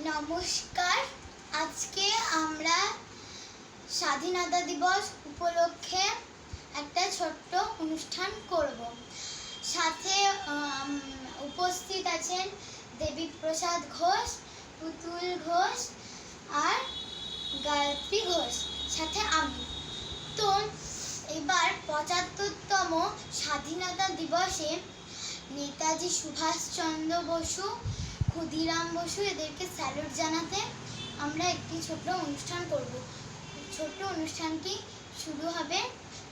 নমস্কার। আজকে আমরা স্বাধীনতা দিবস উপলক্ষে একটা ছোট্ট অনুষ্ঠান করব। সাথে উপস্থিত আছেন দেবীপ্রসাদ ঘোষ, পুতুল ঘোষ আর গায়ত্রী ঘোষ, সাথে আমি। তো এবার ৭৫তম স্বাধীনতা দিবসে নেতাজি সুভাষচন্দ্র বসু, ক্ষুদিরাম বসু এদেরকে স্যালুট জানাতে আমরা একটি ছোট্ট অনুষ্ঠান করব। ছোট্ট অনুষ্ঠানটি শুরু হবে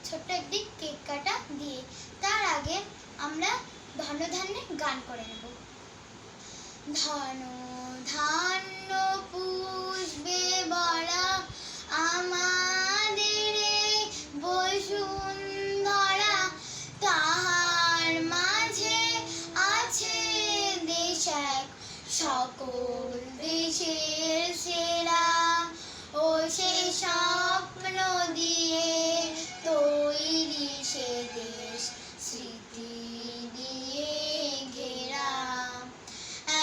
ছোট্ট একটি কেক কাটা দিয়ে। তার আগে আমরা ধনধান্যে গান করে নেব। ধন ধান্য পুষ্পে ভরা আমাদের এই বসুন্ধরা, তাহার মাঝে আছে দেশ এক সকল দেশের সেরা, ও সে স্বপ্ন দিয়ে তৈরি সে দেশ স্মৃতি দিয়ে ঘেরা।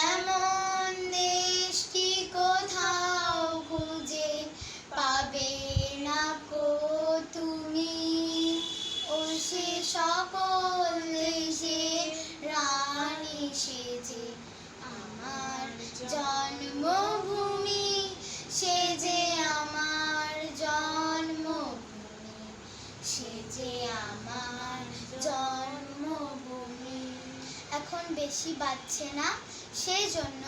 এমন দেশটি কোথাও খুঁজে পাবে না কো তুমি, ও সে সকল দেশের রানী সেজে আমার জন্মভূমি, সে যে আমার জন্মভূমি, সে যে আমার জন্মভূমি। এখন বেশি বাজছে না, সেই জন্য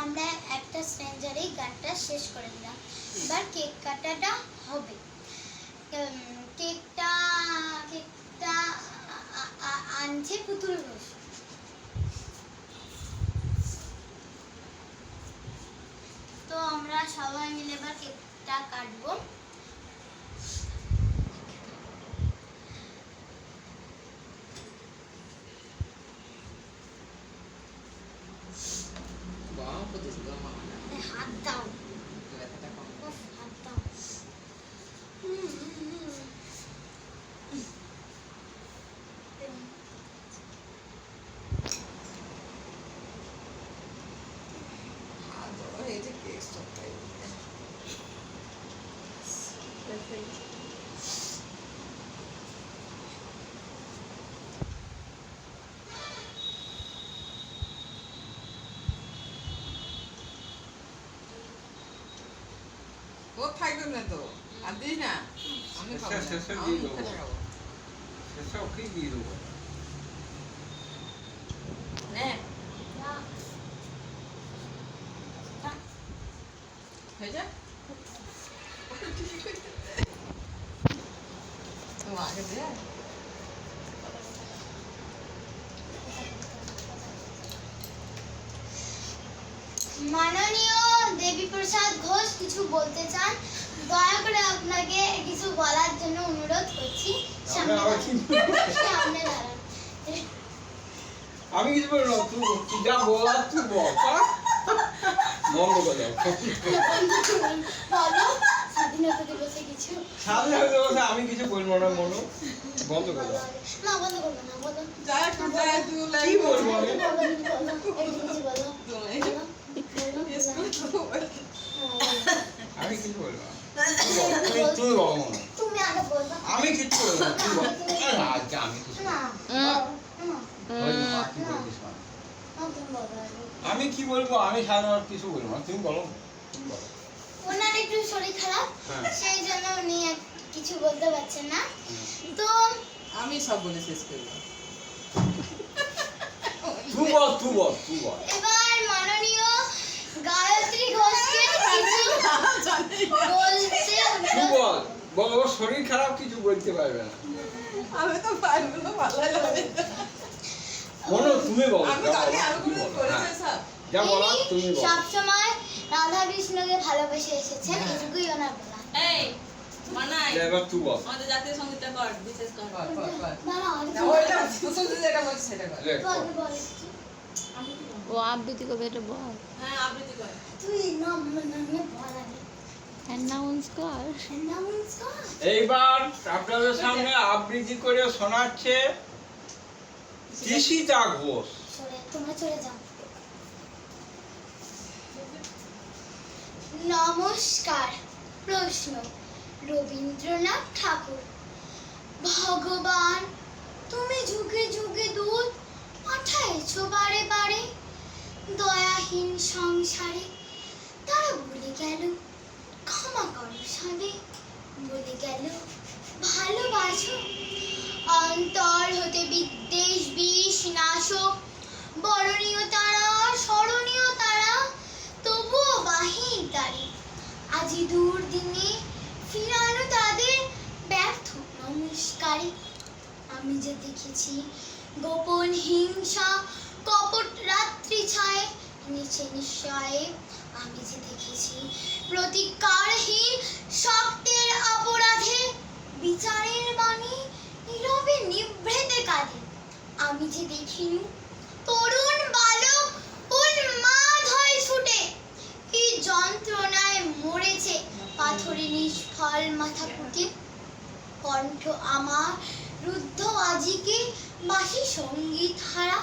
আমরা একটা স্ট্যাঞ্জারেই গানটা শেষ করে দিলাম। এবার কেক কাটাটা হবে। কেকটা আনছে পুতুল ঘোষ। তো আমরা সবাই মিলে এবার কেকটা কাটবো। হাত দাও, হাত দাও। ও থাকবে না তো, আর দিই না, আমি খাবো না, শেষে আমি দিয়ে মুখে দেবো। লাগাবো। শেষে ওকেই দিয়ে দেবো। নে, হয়ে যা। তো আগে দে। মাননীয় দেবীপ্রসাদ ঘোষ কিছু বলতে চান? দয়া করে আপনাকে কিছু বলার জন্য অনুরোধ করছি। সামনে সামনে দাঁড়ান। আমি কিছু বলবো না, তুই যা বলার তুই বল। বন্ধ করে দাও। বলো স্বাধীনতা দিবসে কিছু। স্বাধীনতা দিবসে আমি কিছু বলবো না মনু, বন্ধ করে দাও। না বন্ধ করবো না, বলো। যা একটু যা একটু কি লাইক বলবো আমি? আমি কিছু বলবো না। তুই বল মনু। তুমি আগে বলবা। আমি কিছু বলবো না, তুই বল। না, আজকে আমি কিছু না বলবো না, কি বলছিস না। তুমি বলো আগে। আমি কি বলবো? আমি সাধারণ কিছু বলবো না, তুমি বলো। ওনার একটু শরীর খারাপ, হ্যাঁ। সেই জন্য উনি কিছু বলতে পারছেন না। তো আমি সব বলে শেষ করবো। তুই বল, তুই বল, তুই বল। এবার মাননীয় গায়ত্রী ঘোষকে কিছু বলতে তুই বল, বল। ওর শরীর খারাপ, কিছু বলতে পারবে না। আমি তো পারবো না, ভালো লাগে। মনু, তুমি বল। আমি যা জানি, বলার আমি তুমি কোনো বলো। করেছে হ্যাঁ, সব। যা বলার তুমি ইনি বলো। সবসময় রাধা কৃষ্ণকে ভালোবেসে এসেছেন, হ্যাঁ। এটুকুই ওনার বলা। এই মানাই এবার তুই বল। আমাদের জাতীয় সঙ্গীতটা কর, বিশেষ কর। কর, কর, কর। দাঁড়াও, আগে না, তুমি ওইটা কুসুম দিদি যেটা বলছে সেটা কর। লে, বল, কর। বল। ও আবৃত্তি করবে, এটা বল। হ্যাঁ আবৃত্তি কর। তুই নাম বল আগে। অ্যানাউন্স কর। Announce কর। এইবার আপনাদের সামনে আবৃত্তি করে শোনাচ্ছে তৃষিতা ঘোষ। তোমরা চলে যাও। নমস্কার। প্রশ্ন, রবীন্দ্রনাথ ঠাকুর। ভগবান, তুমি যুগে যুগে দূত পাঠাইছো বারে বারে, দয়াহীন সংসারে তারা ভুলে গেল ক্ষমা করো সাদে, বলে গেল ভালোবাসো। অন্তর হতে বিদ্বেষ বিষ নাশক, বরণীয় তারা স্মরণীয় তারা, তবুও বাহির তারে আজি দূর দিনে ফিরানো তাদের ব্যর্থ নমস্কারে। আমি যে দেখেছি গোপন হিংসা কপট রাত্রি ছায়ে নিচে নিশ্চয়ে, আমি যে দেখেছি প্রতিকারহীন শক্তের অপরাধে বিচারের বাণী নীরবে নিভৃতে কাঁদে। আমি যে দেখিনি তরুণ বালক উন্মাদ হয়ে ছুটে এই যন্ত্রণায় মরেছে পাথরে নিষ্ফল মাথা কুটে। কণ্ঠ আমার রুদ্ধ আজিকে বাসি সঙ্গীত হারা,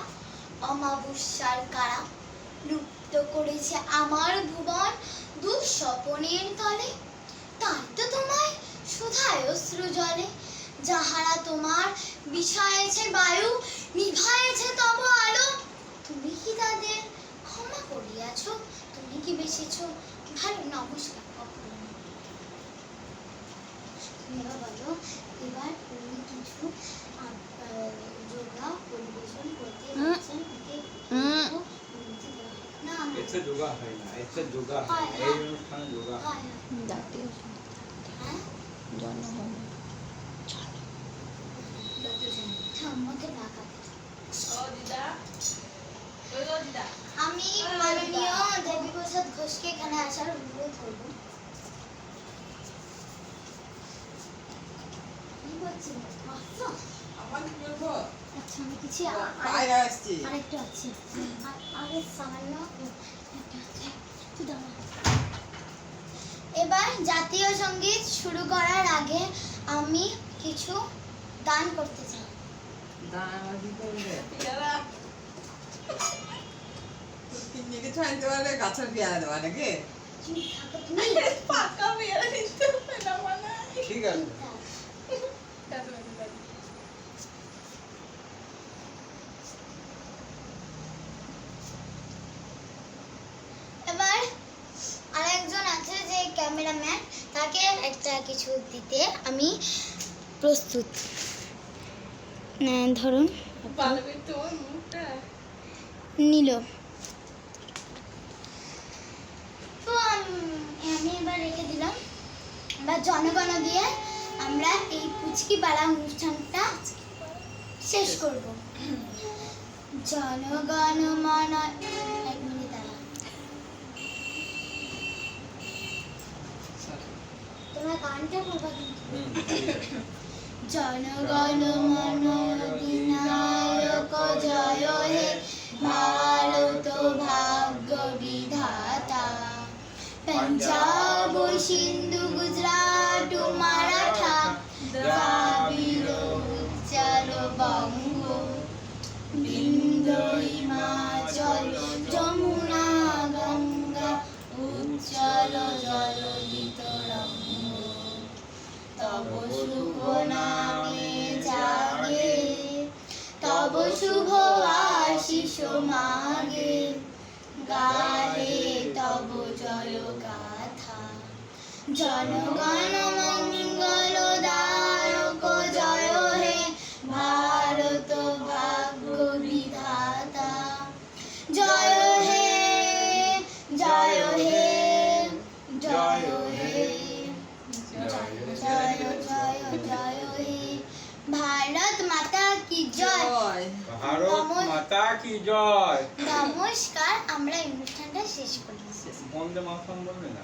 অমাবস্যার কারা লুপ্ত করেছে আমার ভুবন দুঃস্বপনের তলে। তাই তো তোমায় সুধায় অশ্রু জলে, যাহারা তোমার বিষায়েছে বায়ু নিভায়েছে তব আলো। তুমি কি তাদের ক্ষমা করিয়াছ? তুমি কি বেসেছ ভালো? নমস্কার। এবার বলো, এবার তুমি কিছু যোগা পরিবেশন করতে যাচ্ছেন। না এতে যোগা হয় না, এতে যোগা হয় না। এই অনুষ্ঠানে যোগা হয় না। জাতীয় সঙ্গীত, হ্যাঁ, জনগণ। আমাকে ডাকাতে। ও দিদা, ওই গো দিদা। আমি মাননীয় দেবীপ্রসাদ ঘোষকে এখানে আসার অনুরোধ করব। কি বলছেন? আসছো? আমার কি বলবো? আচ্ছা, আমি কিছু বাইরে আসছি। আরেকটু আছে। আরে সামান্য একটা আছে। একটু দাঁড়াও। এবার জাতীয় সঙ্গীত শুরু করার আগে আমি কিছু দান করতে চাই। দাঁড়া কি করবে? পেয়ারা। কিনে কিছু আনতে পারলে গাছের পেয়ারা দেওয়া নাকি? চুপ থাকো তুমি। পাকা পেয়ারা নিতে হবে না মানে। ঠিক আছে। দাদু, দাদু, দাদু। এবার আরেকজন আছে যে ক্যামেরাম্যান, তাকে একটা কিছু দিতে আমি প্রস্তুত। ধরুন, পালবে তোর মুখটা। নিল। তো আমি এবার রেখে দিলাম। এবার জনগণ দিয়ে আমরা এই পুচকি পাড়া অনুষ্ঠানটা শেষ করব। জনগণ মন, এক মিনিট দাঁড়া। তোমরা গানটা করবা কিন্তু। জনগণ মন অধিনায়ক জয় হে ভারত ভাগ্য বিধাতা, পঞ্জাব সিন্ধু গুজরাট মারাঠা দ্রাবিড় উচ্চার বঙ্গ, বিন্ধ্য হিমাচল যমুনা গঙ্গা উচ্চল জলদিত রঙ্গ, তব শুভ নামে জাগে তব শুভ আশিস মাগে, গাহে তব জয় গাথা। জনগণ মঙ্গল দায়ক জয় হে ভারত ভাগ্য বিধাতা, জয় হে জয় হে জয় হে জয় জয় জয় জয় হে। ভারত মাতা কি জয়। জয়। ভারত মাতা কি জয়। নমস্কার, আমরা এই অনুষ্ঠানটা শেষ করি। বন্দে মাতরম বলবে না?